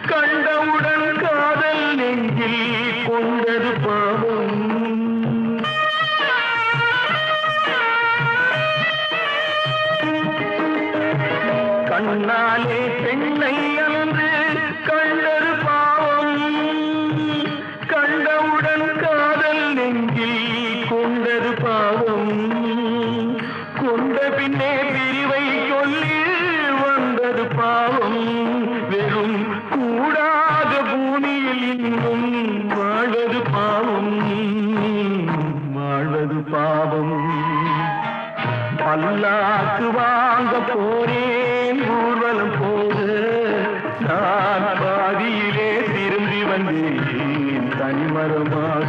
கண்டவுடன் காதல் நெஞ்சில் கொண்டது பாவம். கண்ணாலே பெண்ணை அன்று கண்டது பாவம். கண்டவுடன் காதல் நெஞ்சில் கொண்டது பாவம். கொண்ட பின்னே பிரிவை சொல்லி வந்தது பாவம். வெறும் கூடாத பூமியில் இன்னும் வாழ்வது பாவம். வாழ்வது பாவம். பல்லாக்கு வாங்க போனேன் ஊர்வலம் போக. நான் பாதியிலே திரும்பி வந்தேன் தனிமரமாக.